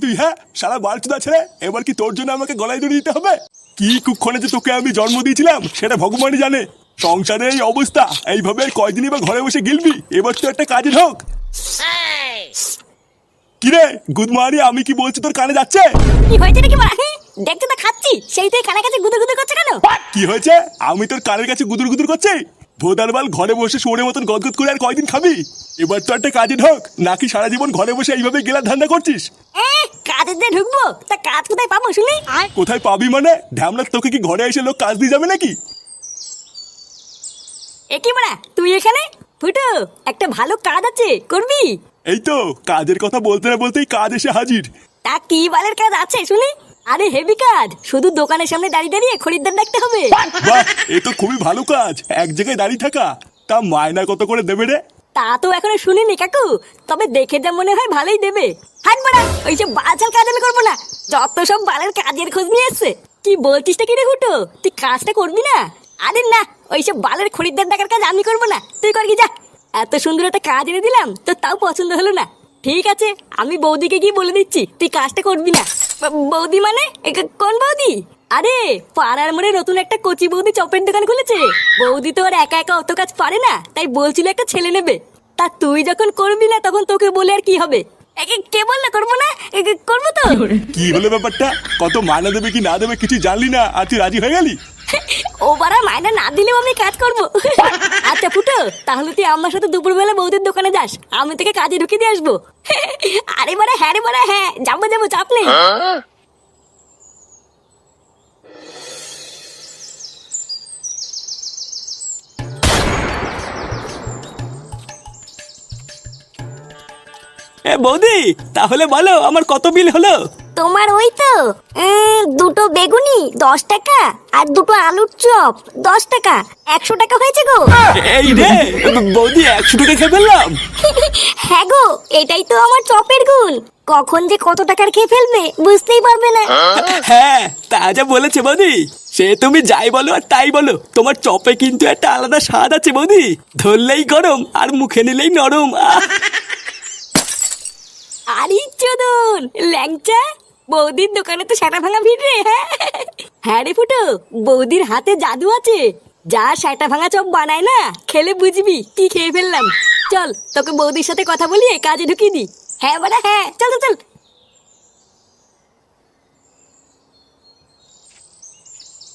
তুই? হ্যাঁ সারা বালচুদা ছেড়ে এবার কি তোর জন্য আমাকে গলায় দড়ি দিতে হবে? কি কুক্ষণে যে তোকে আমি জন্ম দিয়েছিলাম সেটা ভগবানই জানে। সংসারে এই অবস্থা, এইভাবে কয়দিনই বা ঘরে বসে গিলবি? এবার তো একটা কাজে ঢোক। কিরে গুদমারি, আমি কি বলছি তোর কানে যাচ্ছে? কি হয়েছে নাকি মারা? দেখতে তো খাচ্ছি, সেই তুই কানে কাছে গুদুর গুদুর করছে কেন? কি হয়েছে? আমি তোর কানের কাছে গুদুর গুদুর করছি? ভোদারবাল, ঘরে বসে শুয়োরের মতন গদগদ করে আর কয়দিন খাবি? এবার তো একটা কাজে ঢোক, নাকি সারা জীবন ঘরে বসে এইভাবে গেলার ধান্দা করছিস? কাজের দিয়ে ঢুকবো তা কাজ কোথায় পাবো শুনি? কোথায় পাবি মানে? ঢ্যামলা, তোকে কি ঘরে এসে লোক কাজ দিয়ে যাবে নাকি? এ কি মারা তুই এখানে? ফুটো, একটা ভালো কাজ আছে, করবি? এই তো কাজের কথা বলতে না বলতেই কাজ এসে হাজির। তা কি বালের কাজ আছে শুনি? আরে হেভি কাজ, শুধু দোকানের সামনে দাঁড়িয়ে দাঁড়িয়ে খরিদ্দার ডাকতে হবে। বাহ, এ তো খুবই ভালো কাজ, এক জায়গায় দাঁড়িয়ে থাকা। তা মায়না কত করে দেবে রে? তা তো এখনো শুনিনি কাকু, তবে দেখে যা মনে হয় ভালোই দেবে। হাট মারা, ওইসব বাচাল কাজ আমি করবো না। যত সব বালের কাজের খোঁজ নিয়ে এসছে। কি বলছিস কি রে হুটো, তুই কাজটা করবি না? আরে না, ওইসব বালের খরিদ্দার ডাকার কাজ আমি করবো না, তুই কর কি যা। এত সুন্দর একটা কাজ এনে দিলাম তো তাও পছন্দ হলো না। ঠিক আছে, আমি বৌদিকে গিয়ে বলে দিচ্ছি তুই কাজটা করবি না। বৌদি মানে কোন বৌদি? আরে পাড়ার মোড়ে নতুন একটা কচি বৌদি চপের দোকান খুলেছে। বৌদি তো আর একা একা অত কাজ পারে না, তাই বলছিল একটা ছেলে নেবে। তা তুই যখন করবি না তখন তোকে বলে আর কি হবে? কে বললে করবো না? করবো তো। কি হলো ব্যাপারটা? কত মায়না দেবে কি না দেবে কিছু জানলি না, আর তুই রাজি হয়ে গেলি? ও বারা মাইনা না দিলেও আমি কাজ করবো। আচ্ছা ফুটো, তাহলে তুই আমার সাথে দুপুরবেলা বৌদির দোকানে যাস, আমি তোকে কাজে ঢুকিয়ে দিয়ে আসবো। আরে বারা হ্যাঁ রে বারা হ্যাঁ, যাবো যাবো, চাপ নেই। বৌদি, তাহলে বলো আমার কত বিল হলো? তোমার ওই তো দুটো বেগুনি 10 টাকা আর দুটো আলুর চপ 10 টাকা, 100 টাকা হয়েছে গো। এই রে বৌদি, 100 টাকা খেয়ে ফেললাম। হ্যাঁ গো, এটাই তো আমার চপের গুণ। কখন যে কত টাকার খেয়ে ফেলবে বুঝতেই পারবে না। হ্যাঁ, তা যা বলেছে বৌদি। সে তুমি যাই বলো আর তাই বলো, তোমার চপে কিন্তু একটা আলাদা স্বাদ আছে বৌদি। ধরলেই গরম আর মুখে নিলেই নরম। আরে চোদন ল্যাংচা, বৌদির দোকানে তো সেটা ভাঙা ভিড় রে। হ্যাঁ রে ফুটো, বৌদির হাতে জাদু আছে। যা সেটা ভাঙা চপ বানায় না, খেলে বুঝবি কি খেয়ে ফেললাম। চল তোকে বৌদির সাথে কথা বলিয়ে কাজে ঢুকিয়ে দি। হ্যাঁ বাড়া হ্যাঁ, চল চল চল।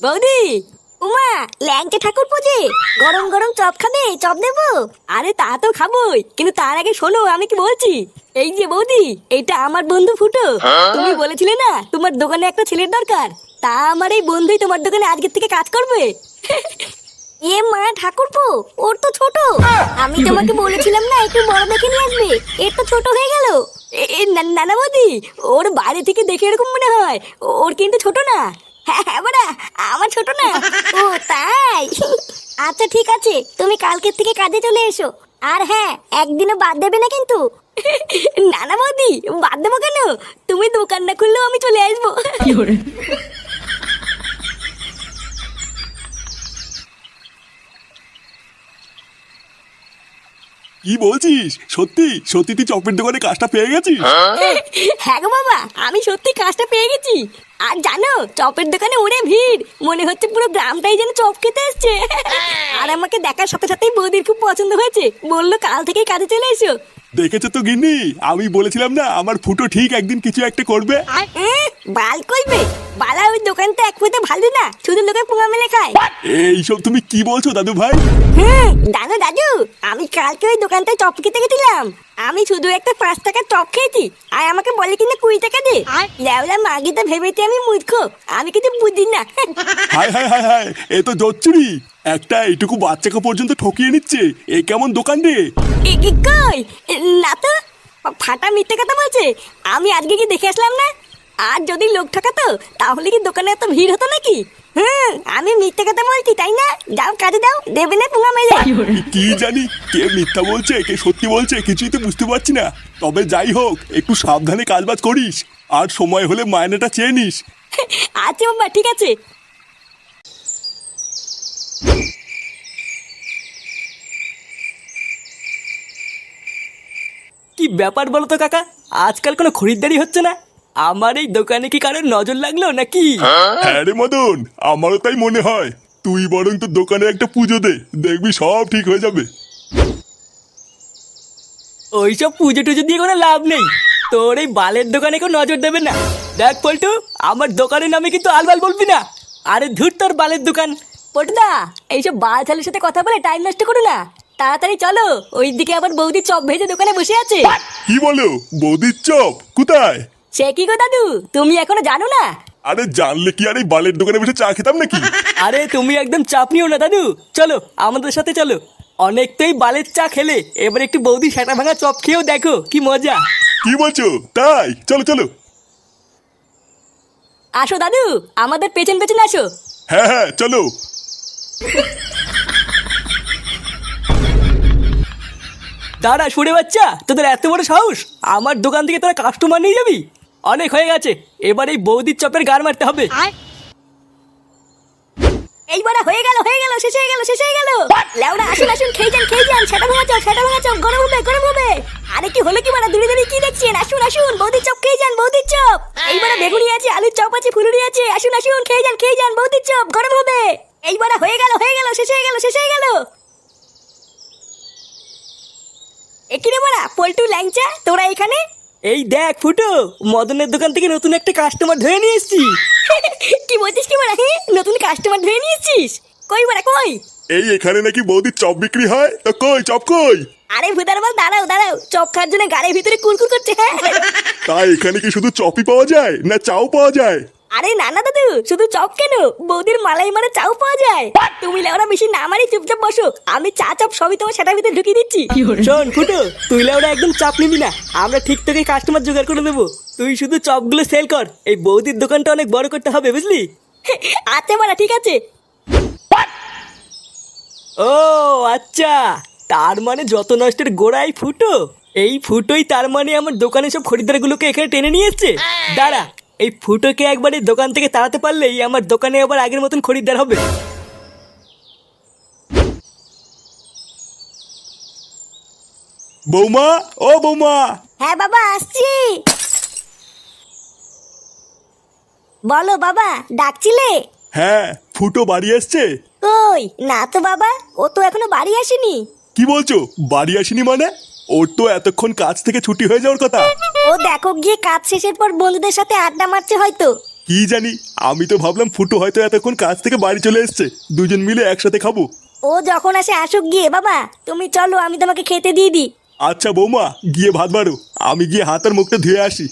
বৌদি, উমা ল্যাংচা ঠাকুর পুজে, গরম গরম চপ খাবে? চপ দেবো? আরে তা তো খাবোই, কিন্তু তার আগে শোনো আমি কি বলছি। এই যে বৌদি, এইটা আমার বন্ধু ফুটো। তুমি বলেছিলে না তোমার দোকানে একটা ছেলের দরকার, তা আমার এই বন্ধুই তোমার দোকানে আজকের থেকে কাজ করবে। এ মা ঠাকুরপো, ওর তো ছোট। আমি তোমাকে বলেছিলাম না একটু বড় দেখে নিয়ে আসবে, এর তো ছোট হয়ে গেল। না না বৌদি, ওর বাইরে থেকে দেখে এরকম মনে হয়, ওর কিন্তু ছোট না। হ্যাঁ হ্যাঁ বাড়া, আমার ছোট না। ও তাই? আচ্ছা ঠিক আছে, তুমি কালকের থেকে কাজে চলে এসো। আর হ্যাঁ, একদিনও বাদ দেবে না কিন্তু। না না বৌদি, বাদ দেবো কেন? তুমি দোকান না খুললেও আমি চলে আসবো। কি বলছিস? সত্যি সত্যি তুই চপের দোকানে কাজটা পেয়ে গেছিস? হ্যাঁ গো বাবা, আমি সত্যি কাজটা পেয়ে গেছি। আর জানো, চপের দোকানে ওরে ভিড়, মনে হচ্ছে পুরো গ্রামটাই যেন চপ খেতে এসছে। আর আমাকে দেখার সাথে সাথেই বৌদির খুব পছন্দ হয়েছে, বললো কাল থেকেই কাজে চলে এসো। দেখেছো তো গিন্নি, আমি বলেছিলাম না আমার ফুটো ঠিক একদিন কিছু একটা করবে। বাল কইবে? বালা ওই দোকানটা এক পয়সা ভালো না, শুধু লোকে পোঙা মেলে খায়। এইসব তুমি কি বলছো দাদু ভাই? জানো দাদু, আমি কালকে ওই দোকানটায় চপ খেতে গেছিলাম। আমি শুধু একটা 5 টাকার চপ খেয়েছি, আর আমাকে বলে কিনা 20 টাকা দে। লেওলা মাগি তো ভেবেছে আমি মূর্খ, আমি কিছু বুঝি না। হায় হায় হায় হায়, এ তো জচ্চুরি। একটা এইটুকু বাচ্চাকে পর্যন্ত ঠকিয়ে নিচ্ছে, এ কেমন দোকান রে? কই না তো, ফাটা মিথ্যে কথা বলছে। আমি আজকে কি দেখে আসলাম না? আর যদি লোক ঠকাতো তাহলে কি দোকানে এত ভিড় হতো নাকি? আমি মিথ্যে কথা বলছি তাই না? যাও কাজে দাও, দেবে না পোঙা মেলে। কি জানি কে মিথ্যা বলছে কে সত্যি বলছে কিছুই তো বুঝতে পারছি না। তবে যাই হোক, একটু সাবধানে কাজবাজ করিস, আর সময় হলে মায়নাটা চেয়ে নিস। আচ্ছা বাবা, ঠিক আছে। কি ব্যাপার বলো তো কাকা, আজকাল কোনো খরিদ্দারি হচ্ছে না? আমার এই দোকানে কি কারোর নজর লাগলো নাকি? হ্যাঁ রে মদন, আমারও তাই মনে হয়। তুই বরং তোর দোকানে একটা পুজো দে, দেখবি সব ঠিক হয়ে যাবে। ওইসব পুজো টুজো দিয়ে কোনো লাভ নেই। তোর এই বালের দোকানে কেউ নজর দেবে না। দেখ পল্টু, আমার দোকানের নামে কিন্তু আলবাল বলবি না। আরে ধুর তোর বালের দোকান। পটুদা, এইসব বাল ছালের সাথে কথা বলে টাইম নষ্ট করো না। তাড়াতাড়ি চলো, ওইদিকে আবার বৌদি চপ ভেজে দোকানে বসে আছে। কি বলো, বৌদির চপ কোথায়? সে কি গো দাদু, তুমি এখনো জানো না? আরে জানলে কি আর এই বালের দোকানে বসে চা খেতাম নাকি? আরে তুমি একদম চাপ নিও না দাদু, চলো আমাদের সাথে চলো। অনেকটাই বালের চা খেলে, এবার একটু বৌদি সেটা ভাঙা চপ খেয়েও দেখো কি মজা। কি বলছো? তাই চলো চলো। আসো দাদু, আমাদের পেছন পেছন আসো। হ্যাঁ হ্যাঁ চলো। দাঁড়া সুরে বাচ্চা, তোদের এত বড় সাহস আমার দোকান থেকে তোরা কাস্টমার নিয়ে যাবি? অনেক হয়ে গেছে, এবার এই বৌদির চপের গার মারতে হবে। এইবার হয়ে গেল শেষ হয়ে গেল শেষ হয়ে গেল। লেওড়া আসুন আসুন, খেয়ে যান সেটা ভাঙা চপ গরম হবে। আরে কি হলো কি বাড়া, দূরে দূরে কি দেখছেন? আসুন আসুন, বৌদির চপ খেয়ে যান, বৌদির চপ। এইবার বেগুনি আছে, আলুর চপ আছে, ফুলুরি আছে। আসুন আসুন, খেয়ে যান বৌদির চপ গরম হবে। এইবার হয়ে গেল শেষ হয়ে গেল। একিরে বাড়া পল্টু ল্যাংচা, তোরা এখানে? এই দেখ ফুটো, মদনের দোকান থেকে নতুন একটা কাস্টমার ধরে নিয়ে এসেছি। কি বলছিস কি বাড়া? নতুন কাস্টমার ধরে নিয়েছিস? কই বাড়া কই? এই এখানে নাকি বৌদির চপ বিক্রি হয়, তো কই চপ কই? আরে ভুদার বল, দাঁড়াও, চপ খাওয়ার জন্য গাড়ির ভিতরে কুরকুর করছে। হ্যাঁ তাই এখানে কি শুধু চপই পাওয়া যায় না চাও পাওয়া যায়? আরে না দাদু, শুধু চপ কেন, বৌদির মালাই মারা চাও পাওয়া যায়। তুমি লেওরা বেশি না মারি চুপচাপ বসো, আমি চা চপ সবই তোমার সেটার ভিতরে ঢুকিয়ে দিচ্ছি। শোন ফুটো, তুই ওরা একদম চাপ নিবি না, আমরা ঠিক তোকে কাস্টমার জোগাড় করে দেবো। তুই শুধু চপগুলো সেল কর, এই বৌদির দোকানটা অনেক বড় করতে হবে বুঝলি? আচ্ছা বাড়া ঠিক আছে। ও আচ্ছা, তার মানে যত নষ্টের গোড়াই ফুটো। এই ফুটোই তার মানে আমার দোকানে সব খরিদ্দারগুলোকে এখানে টেনে নিয়ে এসছে। দাঁড়া, এই ফুটোকে একবার এই দোকান থেকে তাড়াতে পারলেই আমার দোকানে আবার আগের মতন খরিদ্দার হবে। বৌমা, ও বৌমা। হ্যাঁ বাবা আসছি। বলো বাবা, ডাকছিলে? হ্যাঁ, ফুটো বাড়ি আসছে? কই না তো বাবা, ও তো এখনো বাড়ি আসেনি। কি বলছো, বাড়ি আসেনি মানে? ওর তো এতক্ষণ কাজ থেকে ছুটি হয়ে যাওয়ার কথা। ও দেখো গিয়ে কাজ শেষের পর বন্ধুদের সাথে আড্ডা মারছে হয়তো। কি জানি, আমি তো ভাবলাম ফুটো হয়তো এতক্ষণ কাজ থেকে বাড়ি চলে এসছে, দুজন মিলে একসাথে খাবো। ও যখন আসে আসুক গিয়ে, বাবা তুমি চলো আমি তোমাকে খেতে দিয়ে দিই। আচ্ছা বৌমা, গিয়ে ভাত বাড়ো, আমি গিয়ে হাত আর মুখটা ধুয়ে আসি।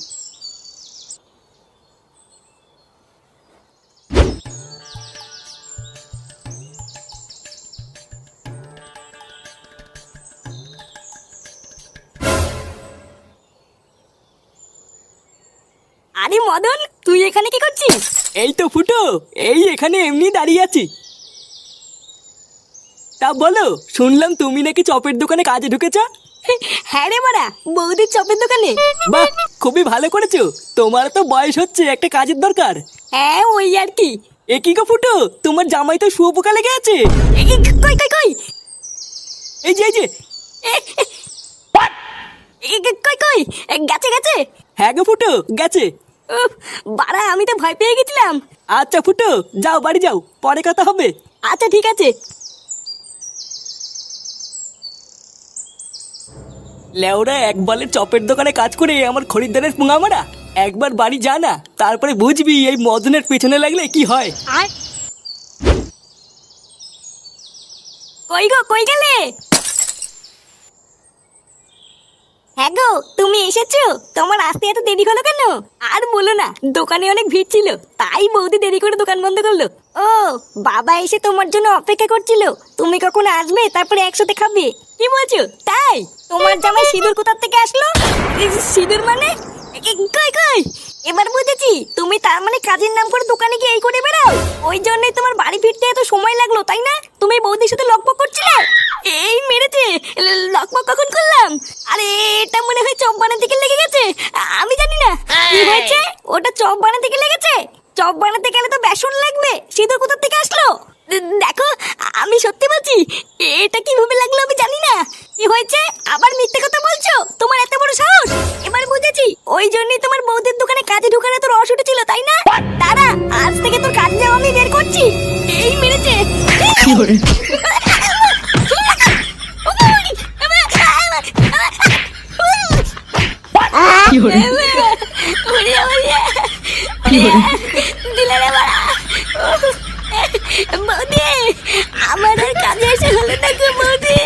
আরে মদন, তুই এখানে কি করছিস? এই তো ফুটো, এই এখানে এমনি দাঁড়িয়ে আছি। তা বলো, শুনলাম তুমি নাকি চপের দোকানে কাজে ঢুকেছো? হ্যাঁ রে মারা, বৌদির চপের দোকানে। বাহ, খুবই ভালো করেছো। তোমার তো বয়স হচ্ছে, একটা কাজের দরকার। হ্যাঁ ওই আর কি। এ কি গো ফুটো, তোমার জামাই তো শুয়োপোকা লেগে আছে। কই কই কই, এই যে কই কই, গেছে। হ্যাঁ গো ফুটো, গেছে। উফ, বাড়া আমি তো ভয় পেয়ে গেছিলাম। আচ্ছা ফুটো, যাও বাড়ি যাও, পরে কথা হবে। আচ্ছা ঠিক আছে। লেওরা এক বলে চপের দোকানে কাজ করে আমার খরিদ্দারের পুঙা মারা। একবার বাড়ি যা না, তারপরে বুঝবি এই মদনের পেছনে লাগলে কি হয়। কই গো, কই গেলে? হ্যাঁ গো, তুমি এসেছো? তোমার আসতে এত দেরি হলো কেন? আর বলো না, দোকানে অনেক ভিড় ছিল, তাই বৌদি দেরি করে দোকান বন্ধ করলো। ও বাবা এসে তোমার জন্য অপেক্ষা করছিল, তুমি কখন আসবে তারপরে একসাথে খাবে। কি বলছো তাই? তোমার জামাই সিঁদুর কোথা থেকে আসলো? সিঁদুর মানে? কই কই, এবার বুঝেছি, তুমি তার মানে কাজের নাম করে দোকানে গিয়ে এই করে বেড়াও। ওই জন্যই তোমার বাড়ি ফিরতে এত সময় লাগলো তাই না? তুমি বৌদির সাথে লকপক করছিলে। এই মেরেছে, লকপক কখন করলাম? আরে এটা মনে হয় চপ বানাতে গিয়ে লেগে গেছে, আমি জানি না কি হয়েছে। ওটা চপ বানাতে গিয়ে লেগেছে। চপ বানাতে গেলে তো বেসন লাগবে, সিঁদুর কোথা থেকে আসলো? দেখো আমি সত্যি বলছি, এটা কিভাবে লাগলো আমি জানি না। কি হয়েছে আবার মিথ্যে কথা বলছো? তোমার এত বড় সাহস! এবার বুঝেছি, ওই জন্যই তোমার বৌদির দোকানে কাজে ঢুকানো তোর রস উঠেছিল, তাই না? দাঁড়া, আজ থেকে তোর কাজ যাও আমি বের করছি। এই মেরেছে। বৌদি, আমার আর কাজে এসে হলো না গো বৌদি।